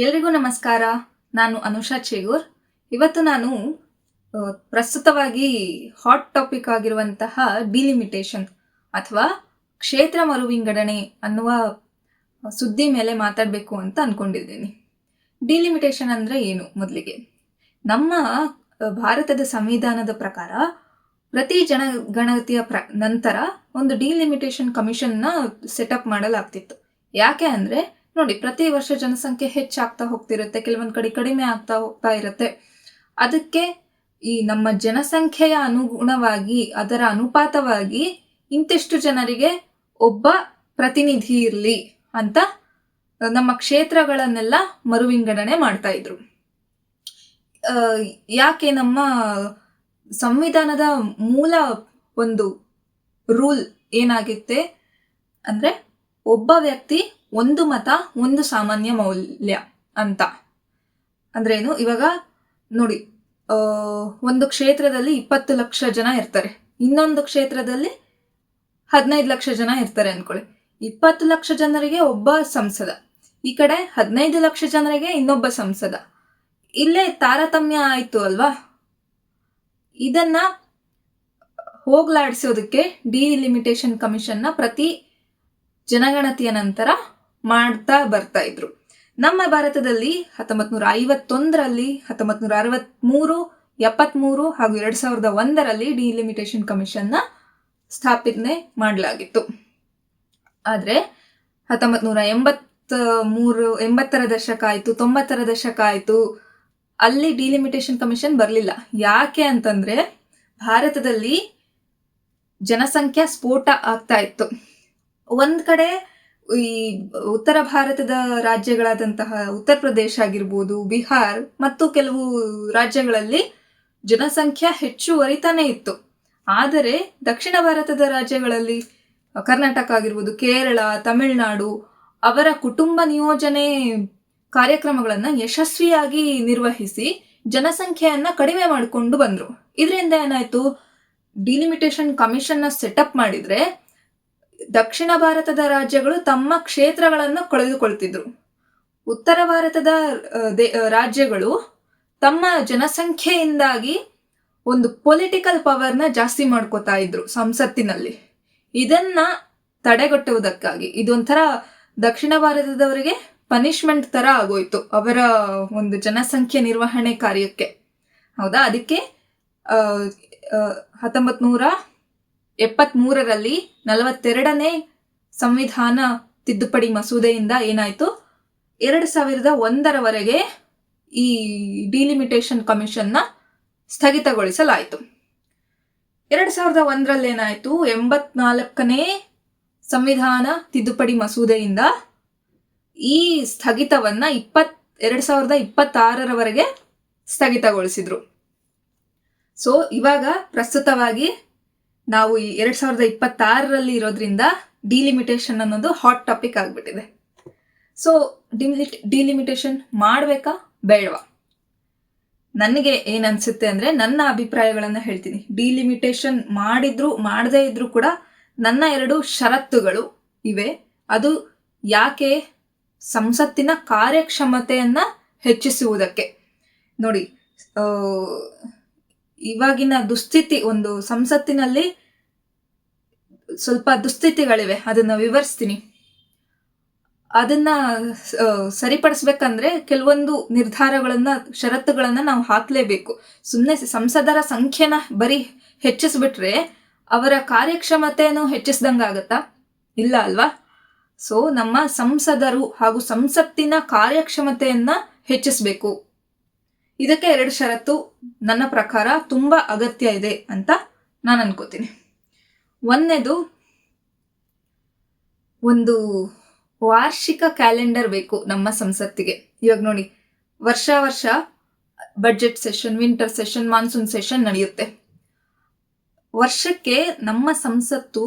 ಎಲ್ರಿಗೂ ನಮಸ್ಕಾರ. ನಾನು ಅನುಷಾ ಚೇಗೂರ್. ಇವತ್ತು ನಾನು ಪ್ರಸ್ತುತವಾಗಿ ಹಾಟ್ ಟಾಪಿಕ್ ಆಗಿರುವಂತಹ ಡಿಲಿಮಿಟೇಷನ್ ಅಥವಾ ಕ್ಷೇತ್ರ ಮರುವಿಂಗಡಣೆ ಅನ್ನುವ ಸುದ್ದಿ ಮೇಲೆ ಮಾತಾಡಬೇಕು ಅಂತ ಅನ್ಕೊಂಡಿದ್ದೀನಿ. ಡಿಲಿಮಿಟೇಷನ್ ಅಂದರೆ ಏನು? ಮೊದಲಿಗೆ ನಮ್ಮ ಭಾರತದ ಸಂವಿಧಾನದ ಪ್ರಕಾರ ಪ್ರತಿ ಜನಗಣತಿಯ ನಂತರ ಒಂದು ಡಿಲಿಮಿಟೇಷನ್ ಕಮಿಷನ್ನ ಸೆಟಪ್ ಮಾಡಲಾಗ್ತಿತ್ತು. ಯಾಕೆ ಅಂದರೆ ನೋಡಿ, ಪ್ರತಿ ವರ್ಷ ಜನಸಂಖ್ಯೆ ಹೆಚ್ಚಾಗ್ತಾ ಹೋಗ್ತಿರುತ್ತೆ, ಕೆಲವೊಂದು ಕಡೆ ಕಡಿಮೆ ಆಗ್ತಾ ಹೋಗ್ತಾ ಇರುತ್ತೆ. ಅದಕ್ಕೆ ಈ ನಮ್ಮ ಜನಸಂಖ್ಯೆಯ ಅನುಗುಣವಾಗಿ ಅದರ ಅನುಪಾತವಾಗಿ ಇಂತಿಷ್ಟು ಜನರಿಗೆ ಒಬ್ಬ ಪ್ರತಿನಿಧಿ ಇರಲಿ ಅಂತ ನಮ್ಮ ಕ್ಷೇತ್ರಗಳನ್ನೆಲ್ಲ ಮರುವಿಂಗಡಣೆ ಮಾಡ್ತಾ ಇದ್ರು. ಯಾಕೆ ನಮ್ಮ ಸಂವಿಧಾನದ ಮೂಲ ಒಂದು ರೂಲ್ ಏನಾಗುತ್ತೆ ಅಂದರೆ ಒಬ್ಬ ವ್ಯಕ್ತಿ ಒಂದು ಮತ ಒಂದು ಸಾಮಾನ್ಯ ಮೌಲ್ಯ ಅಂತ. ಅಂದ್ರೇನು? ಇವಾಗ ನೋಡಿ, ಒಂದು ಕ್ಷೇತ್ರದಲ್ಲಿ 20 ಲಕ್ಷ ಜನ ಇರ್ತಾರೆ, ಇನ್ನೊಂದು ಕ್ಷೇತ್ರದಲ್ಲಿ 15 ಲಕ್ಷ ಜನ ಇರ್ತಾರೆ ಅನ್ಕೊಳ್ಳಿ. 20 ಲಕ್ಷ ಜನರಿಗೆ ಒಬ್ಬ ಸಂಸದ, ಈ ಕಡೆ 15 ಲಕ್ಷ ಜನರಿಗೆ ಇನ್ನೊಬ್ಬ ಸಂಸದ. ಇಲ್ಲೇ ತಾರತಮ್ಯ ಆಯ್ತು ಅಲ್ವಾ? ಇದನ್ನ ಹೋಗ್ಲಾಡಿಸೋದಕ್ಕೆ ಡಿಲಿಮಿಟೇಷನ್ ಕಮಿಷನ್ನ ಪ್ರತಿ ಜನಗಣತಿಯ ನಂತರ ಮಾಡ್ತಾ ಬರ್ತಾ ಇದ್ರು. ನಮ್ಮ ಭಾರತದಲ್ಲಿ 1951ರಲ್ಲಿ, 1963, 73 ಹಾಗೂ 2001ರಲ್ಲಿ ಡಿಲಿಮಿಟೇಷನ್ ಕಮಿಷನ್ನ ಸ್ಥಾಪನೆ ಮಾಡಲಾಗಿತ್ತು. ಆದರೆ 1980ರ ದಶಕ ಆಯಿತು, 90ರ ದಶಕ ಆಯಿತು, ಅಲ್ಲಿ ಡಿಲಿಮಿಟೇಷನ್ ಕಮಿಷನ್ ಬರಲಿಲ್ಲ. ಯಾಕೆ ಅಂತಂದರೆ ಭಾರತದಲ್ಲಿ ಜನಸಂಖ್ಯಾ ಸ್ಫೋಟ ಆಗ್ತಾ ಇತ್ತು. ಒಂದು ಕಡೆ ಈ ಉತ್ತರ ಭಾರತದ ರಾಜ್ಯಗಳಾದಂತಹ ಉತ್ತರ ಪ್ರದೇಶ ಆಗಿರ್ಬೋದು, ಬಿಹಾರ್ ಮತ್ತು ಕೆಲವು ರಾಜ್ಯಗಳಲ್ಲಿ ಜನಸಂಖ್ಯಾ ಹೆಚ್ಚುವರಿತಾನೇ ಇತ್ತು. ಆದರೆ ದಕ್ಷಿಣ ಭಾರತದ ರಾಜ್ಯಗಳಲ್ಲಿ ಕರ್ನಾಟಕ ಆಗಿರ್ಬೋದು, ಕೇರಳ, ತಮಿಳುನಾಡು ಅವರ ಕುಟುಂಬ ನಿಯೋಜನೆ ಕಾರ್ಯಕ್ರಮಗಳನ್ನು ಯಶಸ್ವಿಯಾಗಿ ನಿರ್ವಹಿಸಿ ಜನಸಂಖ್ಯೆಯನ್ನು ಕಡಿಮೆ ಮಾಡಿಕೊಂಡು ಬಂದರು. ಇದರಿಂದ ಏನಾಯಿತು? ಡಿಲಿಮಿಟೇಷನ್ ಕಮಿಷನ್ನ ಸೆಟಪ್ ಮಾಡಿದರೆ ದಕ್ಷಿಣ ಭಾರತದ ರಾಜ್ಯಗಳು ತಮ್ಮ ಕ್ಷೇತ್ರಗಳನ್ನು ಕಳೆದುಕೊಳ್ತಿದ್ರು. ಉತ್ತರ ಭಾರತದ ರಾಜ್ಯಗಳು ತಮ್ಮ ಜನಸಂಖ್ಯೆಯಿಂದಾಗಿ ಒಂದು ಪೊಲಿಟಿಕಲ್ ಪವರ್ನ ಜಾಸ್ತಿ ಮಾಡ್ಕೋತಾ ಇದ್ರು ಸಂಸತ್ತಿನಲ್ಲಿ. ಇದನ್ನ ತಡೆಗಟ್ಟುವುದಕ್ಕಾಗಿ ಇದೊಂಥರ ದಕ್ಷಿಣ ಭಾರತದವರಿಗೆ ಪನಿಷ್ಮೆಂಟ್ ತರ ಆಗೋಯ್ತು ಅವರ ಒಂದು ಜನಸಂಖ್ಯೆ ನಿರ್ವಹಣೆ ಕಾರ್ಯಕ್ಕೆ. ಹೌದಾ? ಅದಕ್ಕೆ 1973ರಲ್ಲಿ 42ನೇ ಸಂವಿಧಾನ ತಿದ್ದುಪಡಿ ಮಸೂದೆಯಿಂದ ಏನಾಯಿತು, 2001ರವರೆಗೆ ಈ ಡಿಲಿಮಿಟೇಷನ್ ಕಮಿಷನ್ನ ಸ್ಥಗಿತಗೊಳಿಸಲಾಯಿತು. 2001ರಲ್ಲಿ ಏನಾಯಿತು, 84ನೇ ಸಂವಿಧಾನ ತಿದ್ದುಪಡಿ ಮಸೂದೆಯಿಂದ ಈ ಸ್ಥಗಿತವನ್ನ 2026ರವರೆಗೆ ಸ್ಥಗಿತಗೊಳಿಸಿದ್ರು. ಸೊ ಇವಾಗ ಪ್ರಸ್ತುತವಾಗಿ ನಾವು ಈ 2026ರಲ್ಲಿ ಇರೋದ್ರಿಂದ ಡಿಲಿಮಿಟೇಷನ್ ಅನ್ನೋದು ಹಾಟ್ ಟಾಪಿಕ್ ಆಗಿಬಿಟ್ಟಿದೆ. ಸೊ ಡಿಲಿಮಿಟೇಷನ್ ಮಾಡಬೇಕಾ ಬೇಡವಾ? ನನಗೆ ಏನನ್ಸುತ್ತೆ ಅಂದರೆ, ನನ್ನ ಅಭಿಪ್ರಾಯಗಳನ್ನು ಹೇಳ್ತೀನಿ. ಡಿಲಿಮಿಟೇಷನ್ ಮಾಡಿದ್ರು ಮಾಡದೇ ಇದ್ರೂ ಕೂಡ ನನ್ನ 2 ಷರತ್ತುಗಳು ಇವೆ. ಅದು ಯಾಕೆ? ಸಂಸತ್ತಿನ ಕಾರ್ಯಕ್ಷಮತೆಯನ್ನು ಹೆಚ್ಚಿಸುವುದಕ್ಕೆ. ನೋಡಿ, ಇವಾಗಿನ ದುಸ್ಥಿತಿ, ಒಂದು ಸಂಸತ್ತಿನಲ್ಲಿ ಸ್ವಲ್ಪ ದುಸ್ಥಿತಿಗಳಿವೆ, ಅದನ್ನ ವಿವರಿಸ್ತೀನಿ. ಅದನ್ನ ಸರಿಪಡಿಸ್ಬೇಕಂದ್ರೆ ಕೆಲವೊಂದು ನಿರ್ಧಾರಗಳನ್ನ, ಷರತ್ತುಗಳನ್ನ ನಾವು ಹಾಕಲೇಬೇಕು. ಸುಮ್ಮನೆ ಸಂಸದರ ಸಂಖ್ಯೆನ ಬರೀ ಹೆಚ್ಚಿಸ್ಬಿಟ್ರೆ ಅವರ ಕಾರ್ಯಕ್ಷಮತೆಯನ್ನು ಹೆಚ್ಚಿಸ್ದಂಗಾಗತ್ತಾ? ಇಲ್ಲ ಅಲ್ವಾ? ಸೊ ನಮ್ಮ ಸಂಸದರು ಹಾಗೂ ಸಂಸತ್ತಿನ ಕಾರ್ಯಕ್ಷಮತೆಯನ್ನ ಹೆಚ್ಚಿಸಬೇಕು. ಇದಕ್ಕೆ 2 ಷರತ್ತು ನನ್ನ ಪ್ರಕಾರ ತುಂಬಾ ಅಗತ್ಯ ಇದೆ ಅಂತ ನಾನು ಅನ್ಕೋತೀನಿ. ಒಂದನೇದು, ಒಂದು ವಾರ್ಷಿಕ ಕ್ಯಾಲೆಂಡರ್ ಬೇಕು ನಮ್ಮ ಸಂಸತ್ತಿಗೆ. ಇವಾಗ ನೋಡಿ, ವರ್ಷ budget session, winter session, monsoon session ನಡೆಯುತ್ತೆ. ವರ್ಷಕ್ಕೆ ನಮ್ಮ ಸಂಸತ್ತು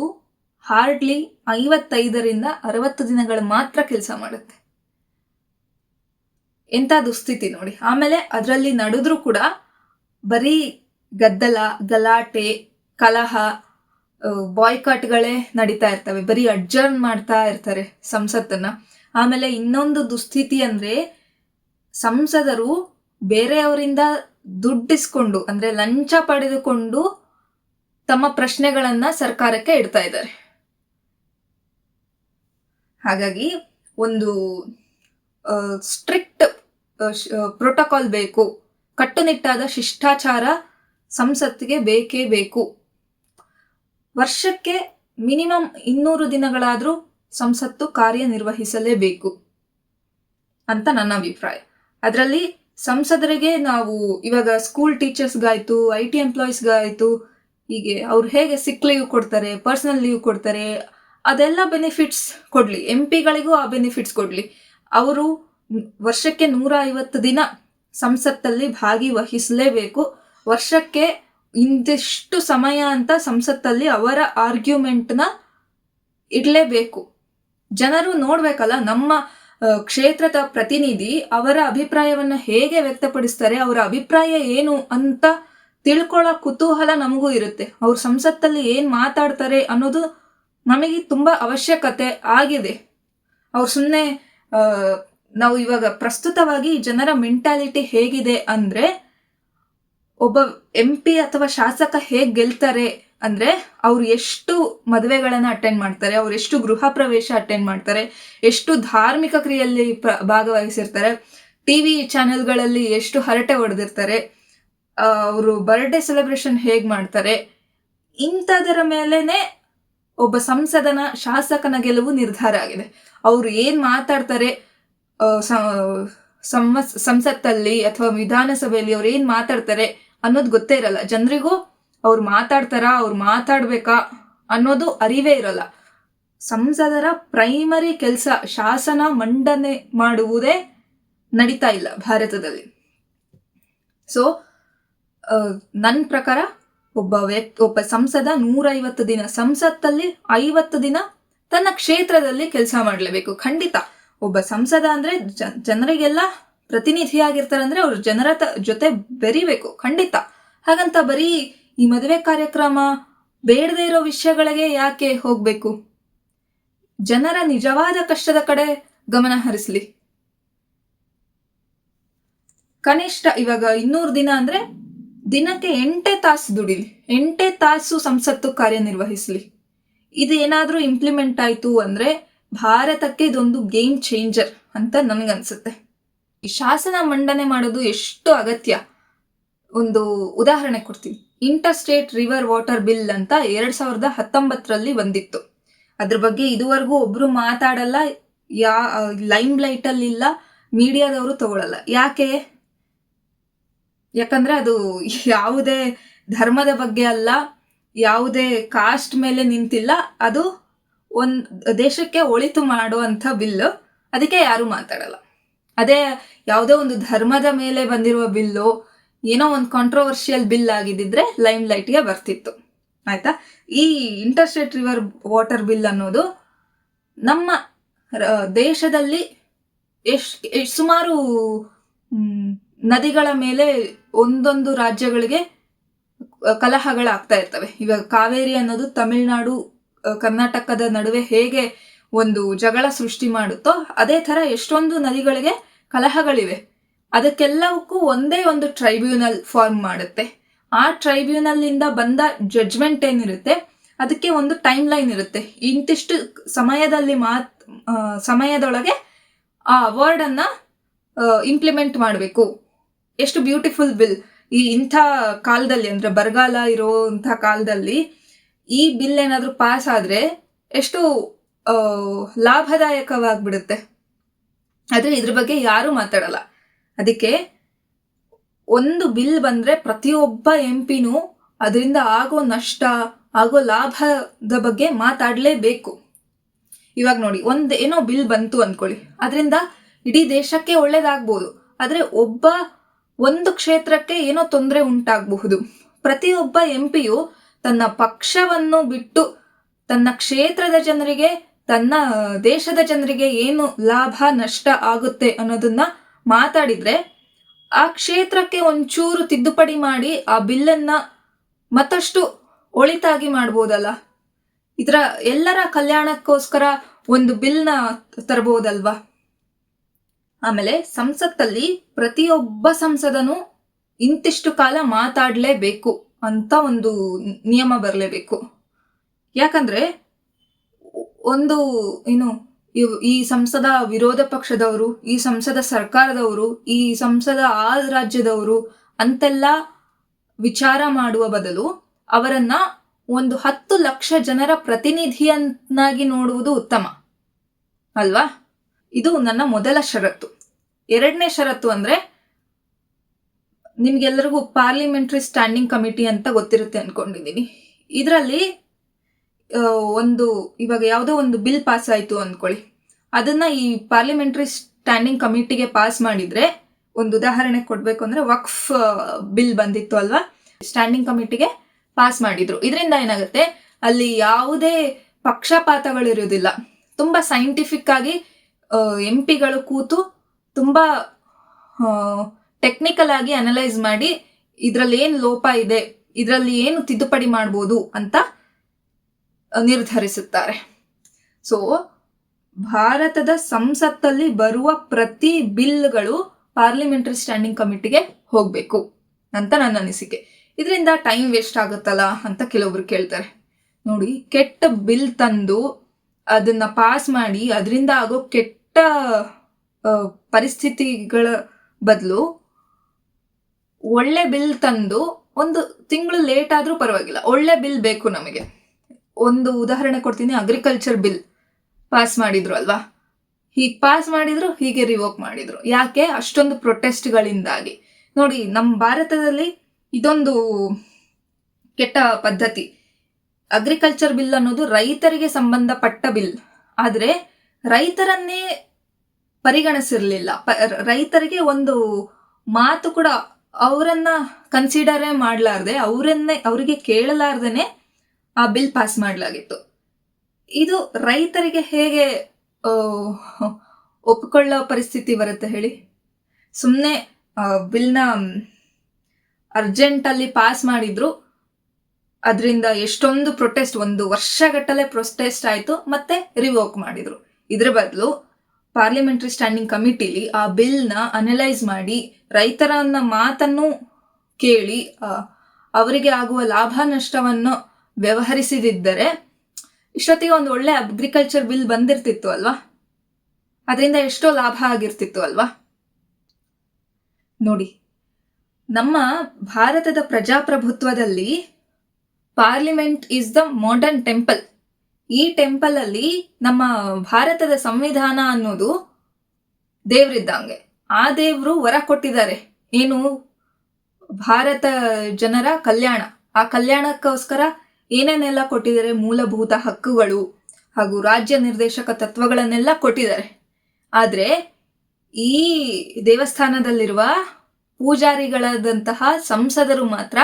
ಹಾರ್ಡ್ಲಿ 55ರಿಂದ 60 ದಿನಗಳು ಮಾತ್ರ ಕೆಲಸ ಮಾಡುತ್ತೆ. ಎಂಥ ದುಸ್ಥಿತಿ ನೋಡಿ. ಆಮೇಲೆ ಅದರಲ್ಲಿ ನಡೆದ್ರೂ ಕೂಡ ಬರೀ ಗದ್ದಲ, ಗಲಾಟೆ, ಕಲಹ, ಬಾಯ್ಕಾಟ್ಗಳೇ ನಡೀತಾ ಇರ್ತವೆ. ಬರೀ ಅಡ್ಜರ್ನ್ ಮಾಡ್ತಾ ಇರ್ತಾರೆ ಸಂಸತ್ತನ್ನ. ಆಮೇಲೆ ಇನ್ನೊಂದು ದುಸ್ಥಿತಿ ಅಂದರೆ ಸಂಸದರು ಬೇರೆಯವರಿಂದ ದುಡ್ಡಿಸ್ಕೊಂಡು ಅಂದ್ರೆ ಲಂಚ ಪಡೆದುಕೊಂಡು ತಮ್ಮ ಪ್ರಶ್ನೆಗಳನ್ನ ಸರ್ಕಾರಕ್ಕೆ ಇಡ್ತಾ ಇದ್ದಾರೆ. ಹಾಗಾಗಿ ಒಂದು ಸ್ಟ್ರಿಕ್ಟ್ ಪ್ರೋಟೋಕಾಲ್ ಬೇಕು, ಕಟ್ಟುನಿಟ್ಟಾದ ಶಿಷ್ಟಾಚಾರ ಸಂಸತ್ತಿಗೆ ಬೇಕೇ ಬೇಕು. ವರ್ಷಕ್ಕೆ ಮಿನಿಮಮ್ 200 ದಿನಗಳಾದ್ರೂ ಸಂಸತ್ತು ಕಾರ್ಯನಿರ್ವಹಿಸಲೇಬೇಕು ಅಂತ ನನ್ನ ಅಭಿಪ್ರಾಯ. ಅದರಲ್ಲಿ ಸಂಸದರಿಗೆ ನಾವು ಇವಾಗ ಸ್ಕೂಲ್ ಟೀಚರ್ಸ್ಗಾಯ್ತು, IT ಎಂಪ್ಲಾಯೀಸ್ಗಾಯ್ತು, ಹೀಗೆ ಅವ್ರು ಹೇಗೆ ಸಿಕ್ ಲೀವ್ ಕೊಡ್ತಾರೆ, ಪರ್ಸನಲ್ ಲೀವ್ ಕೊಡ್ತಾರೆ, ಅದೆಲ್ಲ ಬೆನಿಫಿಟ್ಸ್ ಕೊಡ್ಲಿ. MP ಗಳಿಗೂ ಆ ಬೆನಿಫಿಟ್ಸ್ ಕೊಡ್ಲಿ. ಅವರು ವರ್ಷಕ್ಕೆ 150 ದಿನ ಸಂಸತ್ತಲ್ಲಿ ಭಾಗಿವಹಿಸಲೇಬೇಕು. ವರ್ಷಕ್ಕೆ ಇಂತಿಷ್ಟು ಸಮಯ ಅಂತ ಸಂಸತ್ತಲ್ಲಿ ಅವರ ಆರ್ಗ್ಯುಮೆಂಟ್ನ ಇಡಲೇಬೇಕು. ಜನರು ನೋಡ್ಬೇಕಲ್ಲ, ನಮ್ಮ ಕ್ಷೇತ್ರದ ಪ್ರತಿನಿಧಿ ಅವರ ಅಭಿಪ್ರಾಯವನ್ನ ಹೇಗೆ ವ್ಯಕ್ತಪಡಿಸ್ತಾರೆ, ಅವರ ಅಭಿಪ್ರಾಯ ಏನು ಅಂತ ತಿಳ್ಕೊಳ್ಳೋ ಕುತೂಹಲ ನಮಗೂ ಇರುತ್ತೆ. ಅವ್ರು ಸಂಸತ್ತಲ್ಲಿ ಏನ್ ಮಾತಾಡ್ತಾರೆ ಅನ್ನೋದು ನಮಗೆ ತುಂಬಾ ಅವಶ್ಯಕತೆ ಆಗಿದೆ. ಅವ್ರು ಸುಮ್ಮನೆ ನಾವು ಇವಾಗ ಪ್ರಸ್ತುತವಾಗಿ ಜನರ ಮೆಂಟಾಲಿಟಿ ಹೇಗಿದೆ ಅಂದ್ರೆ, ಒಬ್ಬ MP ಅಥವಾ ಶಾಸಕ ಹೇಗ್ ಗೆಲ್ತಾರೆ ಅಂದ್ರೆ, ಅವ್ರು ಎಷ್ಟು ಮದುವೆಗಳನ್ನ ಅಟೆಂಡ್ ಮಾಡ್ತಾರೆ, ಅವ್ರು ಎಷ್ಟು ಗೃಹ ಪ್ರವೇಶ ಅಟೆಂಡ್ ಮಾಡ್ತಾರೆ, ಎಷ್ಟು ಧಾರ್ಮಿಕ ಕ್ರಿಯೆಯಲ್ಲಿ ಭಾಗವಹಿಸಿರ್ತಾರೆ, TV ಚಾನೆಲ್ಗಳಲ್ಲಿ ಎಷ್ಟು ಹರಟೆ ಹೊಡೆದಿರ್ತಾರೆ, ಅವರು ಬರ್ಡೇ ಸೆಲೆಬ್ರೇಷನ್ ಹೇಗ್ ಮಾಡ್ತಾರೆ, ಇಂಥದರ ಮೇಲೇನೆ ಒಬ್ಬ ಶಾಸಕನ ಗೆಲುವು ನಿರ್ಧಾರ ಆಗಿದೆ. ಅವ್ರು ಏನ್ ಮಾತಾಡ್ತಾರೆ ಸಂಸತ್ತಲ್ಲಿ ಅಥವಾ ವಿಧಾನಸಭೆಯಲ್ಲಿ, ಅವ್ರು ಏನ್ ಮಾತಾಡ್ತಾರೆ ಅನ್ನೋದು ಗೊತ್ತೇ ಇರಲ್ಲ ಜನರಿಗೂ. ಅವ್ರು ಅವ್ರು ಮಾತಾಡ್ಬೇಕಾ ಅನ್ನೋದು ಅರಿವೇ ಇರಲ್ಲ. ಸಂಸದರ ಪ್ರೈಮರಿ ಕೆಲಸ ಶಾಸನ ಮಂಡನೆ ಮಾಡುವುದೇ ನಡೀತಾ ಇಲ್ಲ ಭಾರತದಲ್ಲಿ. ಸೊ ನನ್ನ ಪ್ರಕಾರ ಒಬ್ಬ ಸಂಸದ 150 ದಿನ ಸಂಸತ್ತಲ್ಲಿ 50 ದಿನ ತನ್ನ ಕ್ಷೇತ್ರದಲ್ಲಿ ಕೆಲಸ ಮಾಡಲೇಬೇಕು. ಖಂಡಿತ ಒಬ್ಬ ಸಂಸದ ಅಂದ್ರೆ ಜನರಿಗೆಲ್ಲ ಪ್ರತಿನಿಧಿಯಾಗಿರ್ತಾರೆ ಅಂದ್ರೆ ಅವ್ರು ಜನರ ಜೊತೆ ಬೆರಿಬೇಕು ಖಂಡಿತ. ಹಾಗಂತ ಬರೀ ಈ ಮದುವೆ ಕಾರ್ಯಕ್ರಮ ಬೇಡದೇ ಇರೋ ವಿಷಯಗಳಿಗೆ ಯಾಕೆ ಹೋಗ್ಬೇಕು? ಜನರ ನಿಜವಾದ ಕಷ್ಟದ ಕಡೆ ಗಮನ ಹರಿಸ್ಲಿ. ಕನಿಷ್ಠ ಇವಾಗ 200 ದಿನ ಅಂದ್ರೆ ದಿನಕ್ಕೆ 8 ತಾಸು ದುಡಿಲಿ, 8 ತಾಸು ಸಂಸತ್ತು ಕಾರ್ಯನಿರ್ವಹಿಸ್ಲಿ. ಇದು ಏನಾದ್ರೂ ಇಂಪ್ಲಿಮೆಂಟ್ ಆಯ್ತು ಅಂದ್ರೆ ಭಾರತಕ್ಕೆ ಇದೊಂದು ಗೇಮ್ ಚೇಂಜರ್ ಅಂತ ನನ್ಗನ್ಸುತ್ತೆ. ಈ ಶಾಸನ ಮಂಡನೆ ಮಾಡೋದು ಎಷ್ಟು ಅಗತ್ಯ, ಒಂದು ಉದಾಹರಣೆ ಕೊಡ್ತೀನಿ. Inter state river water bill ಅಂತ 2019ರಲ್ಲಿ ಬಂದಿತ್ತು. ಅದ್ರ ಬಗ್ಗೆ ಇದುವರೆಗೂ ಒಬ್ರು ಮಾತಾಡಲ್ಲ, ಲೈಮ್ ಲೈಟ್ ಅಲ್ಲಿ ಇಲ್ಲ, ಮೀಡಿಯಾದವರು ತಗೊಳಲ್ಲ. ಯಾಕಂದ್ರೆ ಅದು ಯಾವುದೇ ಧರ್ಮದ ಬಗ್ಗೆ ಅಲ್ಲ, ಯಾವುದೇ ಕಾಸ್ಟ್ ಮೇಲೆ ನಿಂತಿಲ್ಲ, ಅದು ದೇಶಕ್ಕೆ ಒಳಿತು ಮಾಡುವಂಥ ಬಿಲ್ಲು. ಅದಕ್ಕೆ ಯಾರು ಮಾತಾಡಲ್ಲ. ಅದೇ ಯಾವುದೋ ಒಂದು ಧರ್ಮದ ಮೇಲೆ ಬಂದಿರುವ ಬಿಲ್ಲು, ಏನೋ ಒಂದು ಕಾಂಟ್ರವರ್ಷಿಯಲ್ ಬಿಲ್ ಆಗಿದ್ದಿದ್ರೆ ಲೈಮ್ ಲೈಟ್ಗೆ ಬರ್ತಿತ್ತು. ಆಯ್ತಾ? ಈ inter state river water bill ಅನ್ನೋದು ನಮ್ಮ ದೇಶದಲ್ಲಿ ಸುಮಾರು ನದಿಗಳ ಮೇಲೆ ಒಂದೊಂದು ರಾಜ್ಯಗಳಿಗೆ ಕಲಹಗಳಾಗ್ತಾ ಇರ್ತವೆ. ಇವಾಗ ಕಾವೇರಿ ಅನ್ನೋದು ತಮಿಳುನಾಡು ಕರ್ನಾಟಕದ ನಡುವೆ ಹೇಗೆ ಒಂದು ಜಗಳ ಸೃಷ್ಟಿ ಮಾಡುತ್ತೋ ಅದೇ ತರ ಎಷ್ಟೊಂದು ನದಿಗಳಿಗೆ ಕಲಹಗಳಿವೆ. ಅದಕ್ಕೆಲ್ಲವಕ್ಕೂ ಒಂದೇ ಒಂದು ಟ್ರೈಬ್ಯುನಲ್ ಫಾರ್ಮ್ ಮಾಡುತ್ತೆ. ಆ ಟ್ರೈಬ್ಯುನಲ್ ಇಂದ ಬಂದ ಜಡ್ಜ್ಮೆಂಟ್ ಏನಿರುತ್ತೆ ಅದಕ್ಕೆ ಒಂದು ಟೈಮ್ ಲೈನ್ ಇರುತ್ತೆ. ಇಂತಿಷ್ಟು ಸಮಯದೊಳಗೆ ಆ ಅವಾರ್ಡ್ ಅನ್ನ ಇಂಪ್ಲಿಮೆಂಟ್ ಮಾಡಬೇಕು. ಎಷ್ಟು ಬ್ಯೂಟಿಫುಲ್ ಬಿಲ್! ಇಂಥ ಕಾಲದಲ್ಲಿ ಅಂದ್ರೆ ಬರಗಾಲ ಇರೋಂಥ ಕಾಲದಲ್ಲಿ ಈ ಬಿಲ್ ಏನಾದ್ರೂ ಪಾಸ್ ಆದ್ರೆ ಎಷ್ಟು ಲಾಭದಾಯಕವಾಗ್ಬಿಡುತ್ತೆ. ಆದ್ರೆ ಇದ್ರ ಬಗ್ಗೆ ಯಾರು ಮಾತಾಡಲ್ಲ. ಅದಕ್ಕೆ ಒಂದು ಬಿಲ್ ಬಂದ್ರೆ ಪ್ರತಿಯೊಬ್ಬ MP-ನೂ ಅದರಿಂದ ಆಗೋ ನಷ್ಟ, ಆಗೋ ಲಾಭದ ಬಗ್ಗೆ ಮಾತಾಡ್ಲೇಬೇಕು. ಇವಾಗ ನೋಡಿ, ಏನೋ ಬಿಲ್ ಬಂತು ಅನ್ಕೊಳ್ಳಿ, ಅದರಿಂದ ಇಡೀ ದೇಶಕ್ಕೆ ಒಳ್ಳೇದಾಗ್ಬೋದು. ಆದ್ರೆ ಒಂದು ಕ್ಷೇತ್ರಕ್ಕೆ ಏನೋ ತೊಂದರೆ ಉಂಟಾಗಬಹುದು. ಪ್ರತಿಯೊಬ್ಬ MP-ಯು ತನ್ನ ಪಕ್ಷವನ್ನು ಬಿಟ್ಟು ತನ್ನ ಕ್ಷೇತ್ರದ ಜನರಿಗೆ, ತನ್ನ ದೇಶದ ಜನರಿಗೆ ಏನು ಲಾಭ ನಷ್ಟ ಆಗುತ್ತೆ ಅನ್ನೋದನ್ನ ಮಾತಾಡಿದ್ರೆ ಆ ಕ್ಷೇತ್ರಕ್ಕೆ ಒಂಚೂರು ತಿದ್ದುಪಡಿ ಮಾಡಿ ಆ ಬಿಲ್ಲನ್ನ ಮತ್ತಷ್ಟು ಒಳಿತಾಗಿ ಮಾಡ್ಬೋದಲ್ಲ. ಇದರ ಎಲ್ಲರ ಕಲ್ಯಾಣಕ್ಕೋಸ್ಕರ ಒಂದು ಬಿಲ್ನ ತರಬಹುದಲ್ವಾ? ಆಮೇಲೆ ಸಂಸತ್ತಲ್ಲಿ ಪ್ರತಿಯೊಬ್ಬ ಸಂಸದನು ಇಂತಿಷ್ಟು ಕಾಲ ಮಾತಾಡಲೇಬೇಕು ಅಂತ ಒಂದು ನಿಯಮ ಬರಲೇಬೇಕು. ಯಾಕಂದ್ರೆ ಒಂದು ಈ ಸಂಸದ ವಿರೋಧ ಪಕ್ಷದವರು, ಈ ಸಂಸದ ಸರ್ಕಾರದವರು, ಈ ಸಂಸದ ಆ ರಾಜ್ಯದವರು ಅಂತೆಲ್ಲ ವಿಚಾರ ಮಾಡುವ ಬದಲು ಅವರನ್ನ ಒಂದು 10 ಲಕ್ಷ ಜನರ ಪ್ರತಿನಿಧಿಯನ್ನಾಗಿ ನೋಡುವುದು ಉತ್ತಮ ಅಲ್ವಾ? ಇದು ನನ್ನ ಮೊದಲ ಷರತ್ತು. ಎರಡನೇ ಷರತ್ತು ಅಂದ್ರೆ, ನಿಮ್ಗೆಲ್ಲರಿಗೂ ಪಾರ್ಲಿಮೆಂಟರಿ ಸ್ಟ್ಯಾಂಡಿಂಗ್ ಕಮಿಟಿ ಅಂತ ಗೊತ್ತಿರುತ್ತೆ ಅನ್ಕೊಂಡಿದ್ದೀನಿ. ಇದರಲ್ಲಿ ಇವಾಗ ಯಾವುದೋ ಒಂದು ಬಿಲ್ ಪಾಸ್ ಆಯ್ತು ಅಂದ್ಕೊಳ್ಳಿ, ಅದನ್ನ ಈ ಪಾರ್ಲಿಮೆಂಟರಿ ಸ್ಟ್ಯಾಂಡಿಂಗ್ ಕಮಿಟಿಗೆ ಪಾಸ್ ಮಾಡಿದ್ರೆ, ಒಂದು ಉದಾಹರಣೆ ಕೊಡ್ಬೇಕು ಅಂದ್ರೆ ವಕ್ಫ್ ಬಿಲ್ ಬಂದಿತ್ತು ಅಲ್ವಾ, ಸ್ಟ್ಯಾಂಡಿಂಗ್ ಕಮಿಟಿಗೆ ಪಾಸ್ ಮಾಡಿದ್ರು. ಇದರಿಂದ ಏನಾಗುತ್ತೆ, ಅಲ್ಲಿ ಯಾವುದೇ ಪಕ್ಷಪಾತಗಳಿರೋದಿಲ್ಲ. ತುಂಬಾ ಸೈಂಟಿಫಿಕ್ ಆಗಿ MP-ಗಳು ಕೂತು ತುಂಬಾ ಟೆಕ್ನಿಕಲ್ ಆಗಿ ಅನಲೈಸ್ ಮಾಡಿ ಇದ್ರಲ್ಲಿ ಏನು ಲೋಪ ಇದೆ, ಇದರಲ್ಲಿ ಏನು ತಿದ್ದುಪಡಿ ಮಾಡ್ಬೋದು ಅಂತ ನಿರ್ಧರಿಸುತ್ತಾರೆ. ಸೊ ಭಾರತದ ಸಂಸತ್ತಲ್ಲಿ ಬರುವ ಪ್ರತಿ ಬಿಲ್ಗಳು ಪಾರ್ಲಿಮೆಂಟರಿ ಸ್ಟ್ಯಾಂಡಿಂಗ್ ಕಮಿಟಿಗೆ ಹೋಗ್ಬೇಕು ಅಂತ ನನ್ನ ಅನಿಸಿಕೆ. ಇದರಿಂದ ಟೈಮ್ ವೇಸ್ಟ್ ಆಗುತ್ತಲ್ಲ ಅಂತ ಕೆಲವೊಬ್ರು ಕೇಳ್ತಾರೆ. ನೋಡಿ, ಕೆಟ್ಟ ಬಿಲ್ ತಂದು ಅದನ್ನ ಪಾಸ್ ಮಾಡಿ ಅದರಿಂದ ಆಗೋ ಕೆಟ್ಟ ಪರಿಸ್ಥಿತಿಗಳ ಬದಲು ಒಳ್ಳೆ ಬಿಲ್ ತಂದು 1 ತಿಂಗಳು ಲೇಟ್ ಆದ್ರೂ ಪರವಾಗಿಲ್ಲ, ಒಳ್ಳೆ ಬಿಲ್ ಬೇಕು ನಮಗೆ. ಒಂದು ಉದಾಹರಣೆ ಕೊಡ್ತೀನಿ. ಅಗ್ರಿಕಲ್ಚರ್ ಬಿಲ್ ಪಾಸ್ ಮಾಡಿದ್ರು ಅಲ್ವಾ, ಹೀಗೆ ಪಾಸ್ ಮಾಡಿದ್ರು, ಹೀಗೆ ರಿವೋಕ್ ಮಾಡಿದ್ರು. ಯಾಕೆ? ಅಷ್ಟೊಂದು ಪ್ರೊಟೆಸ್ಟ್ಗಳಿಂದಾಗಿ. ನೋಡಿ, ನಮ್ಮ ಭಾರತದಲ್ಲಿ ಇದೊಂದು ಕೆಟ್ಟ ಪದ್ಧತಿ. ಅಗ್ರಿಕಲ್ಚರ್ ಬಿಲ್ ಅನ್ನೋದು ರೈತರಿಗೆ ಸಂಬಂಧಪಟ್ಟ ಬಿಲ್, ಆದ್ರೆ ರೈತರನ್ನೇ ಪರಿಗಣಿಸಿರ್ಲಿಲ್ಲ. ರೈತರಿಗೆ ಒಂದು ಮಾತು ಕೂಡ ಅವರನ್ನ ಕನ್ಸಿಡರೇ ಮಾಡಲಾರ್ದೆ, ಅವರಿಗೆ ಕೇಳಲಾರ್ದೇನೆ ಆ ಬಿಲ್ ಪಾಸ್ ಮಾಡಲಾಗಿತ್ತು. ಇದು ರೈತರಿಗೆ ಹೇಗೆ ಒಪ್ಪಿಕೊಳ್ಳೋ ಪರಿಸ್ಥಿತಿ ಬರುತ್ತೆ ಹೇಳಿ? ಸುಮ್ಮನೆ ಬಿಲ್ನ ಅರ್ಜೆಂಟಲ್ಲಿ ಪಾಸ್ ಮಾಡಿದ್ರು, ಅದರಿಂದ ಎಷ್ಟೊಂದು ಪ್ರೊಟೆಸ್ಟ್, 1 ವರ್ಷಗಟ್ಟಲೆ ಪ್ರೊಟೆಸ್ಟ್ ಆಯಿತು, ಮತ್ತೆ ರಿವೋಕ್ ಮಾಡಿದ್ರು. ಇದ್ರ ಬದಲು ಪಾರ್ಲಿಮೆಂಟರಿ ಸ್ಟ್ಯಾಂಡಿಂಗ್ ಕಮಿಟಿಲಿ ಆ ಬಿಲ್ನ ಅನಲೈಸ್ ಮಾಡಿ ರೈತರನ್ನ ಮಾತನ್ನು ಕೇಳಿ ಅವರಿಗೆ ಆಗುವ ಲಾಭ ನಷ್ಟವನ್ನು ವ್ಯವಹರಿಸಿದಿದ್ದರೆ ಇಷ್ಟೊತ್ತಿಗೆ ಒಂದು ಒಳ್ಳೆ ಅಗ್ರಿಕಲ್ಚರ್ ಬಿಲ್ ಬಂದಿರ್ತಿತ್ತು ಅಲ್ವಾ? ಅದರಿಂದ ಎಷ್ಟೋ ಲಾಭ ಆಗಿರ್ತಿತ್ತು ಅಲ್ವಾ? ನೋಡಿ, ನಮ್ಮ ಭಾರತದ ಪ್ರಜಾಪ್ರಭುತ್ವದಲ್ಲಿ parliament is the modern temple. ಈ ಟೆಂಪಲ್ ಅಲ್ಲಿ ನಮ್ಮ ಭಾರತದ ಸಂವಿಧಾನ ಅನ್ನೋದು ದೇವ್ರಿದ್ದಂಗೆ. ಆ ದೇವ್ರು ವರ ಕೊಟ್ಟಿದ್ದಾರೆ, ಏನು? ಭಾರತ ಜನರ ಕಲ್ಯಾಣ. ಆ ಕಲ್ಯಾಣಕ್ಕೋಸ್ಕರ ಏನೇನೆಲ್ಲ ಕೊಟ್ಟಿದ್ದಾರೆ? ಮೂಲಭೂತ ಹಕ್ಕುಗಳು ಹಾಗೂ ರಾಜ್ಯ ನಿರ್ದೇಶಕ ತತ್ವಗಳನ್ನೆಲ್ಲ ಕೊಟ್ಟಿದ್ದಾರೆ. ಆದ್ರೆ ಈ ದೇವಸ್ಥಾನದಲ್ಲಿರುವ ಪೂಜಾರಿಗಳಾದಂತಹ ಸಂಸದರು ಮಾತ್ರ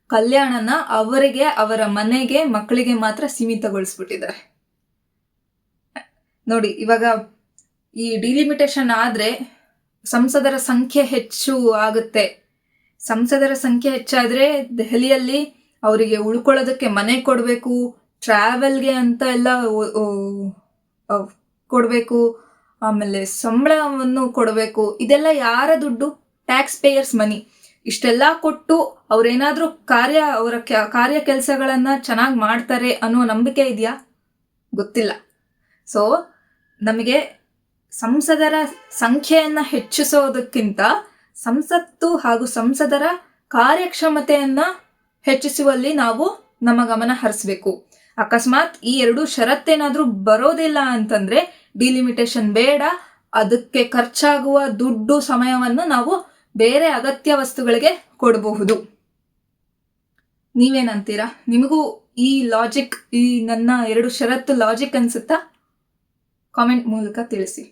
ಕಲ್ಯಾಣನ ಅವರಿಗೆ, ಅವರ ಮನೆಗೆ, ಮಕ್ಕಳಿಗೆ ಮಾತ್ರ ಸೀಮಿತಗೊಳಿಸ್ಬಿಟ್ಟಿದ್ದಾರೆ. ನೋಡಿ, ಇವಾಗ ಈ ಡಿಲಿಮಿಟೇಷನ್ ಆದ್ರೆ ಸಂಸದರ ಸಂಖ್ಯೆ ಹೆಚ್ಚು ಆಗುತ್ತೆ. ಸಂಸದರ ಸಂಖ್ಯೆ ಹೆಚ್ಚಾದ್ರೆ ದೆಹಲಿಯಲ್ಲಿ ಅವರಿಗೆ ಉಳ್ಕೊಳ್ಳೋದಕ್ಕೆ ಮನೆ ಕೊಡಬೇಕು, ಟ್ರಾವೆಲ್ಗೆ ಅಂತ ಎಲ್ಲ ಕೊಡಬೇಕು, ಆಮೇಲೆ ಸಂಬಳವನ್ನು ಕೊಡಬೇಕು. ಇದೆಲ್ಲ ಯಾರ ದುಡ್ಡು? ಟ್ಯಾಕ್ಸ್ ಪೇಯರ್ಸ್ ಮನಿ. ಇಷ್ಟೆಲ್ಲ ಕೊಟ್ಟು ಅವ್ರೇನಾದ್ರೂ ಅವರ ಕಾರ್ಯ ಕೆಲಸಗಳನ್ನ ಚೆನ್ನಾಗಿ ಮಾಡ್ತಾರೆ ಅನ್ನೋ ನಂಬಿಕೆ ಇದೆಯಾ? ಗೊತ್ತಿಲ್ಲ. ಸೊ ನಮಗೆ ಸಂಸದರ ಸಂಖ್ಯೆಯನ್ನ ಹೆಚ್ಚಿಸೋದಕ್ಕಿಂತ ಸಂಸತ್ತು ಹಾಗೂ ಸಂಸದರ ಕಾರ್ಯಕ್ಷಮತೆಯನ್ನ ಹೆಚ್ಚಿಸುವಲ್ಲಿ ನಾವು ನಮ್ಮ ಗಮನ ಹರಿಸಬೇಕು. ಅಕಸ್ಮಾತ್ ಈ 2 ಷರತ್ತೇನಾದ್ರೂ ಬರೋದಿಲ್ಲ ಅಂತಂದ್ರೆ ಡಿಲಿಮಿಟೇಷನ್ ಬೇಡ. ಅದಕ್ಕೆ ಖರ್ಚಾಗುವ ದುಡ್ಡು, ಸಮಯವನ್ನು ನಾವು ಬೇರೆ ಅಗತ್ಯ ವಸ್ತುಗಳಿಗೆ ಕೊಡಬಹುದು. ನೀವೇನಂತೀರಾ? ನಿಮಗೂ ಈ ಲಾಜಿಕ್, ಈ ನನ್ನ 2 ಷರತ್ತು ಲಾಜಿಕ್ ಅನ್ಸುತ್ತಾ? ಕಾಮೆಂಟ್ ಮೂಲಕ ತಿಳಿಸಿ.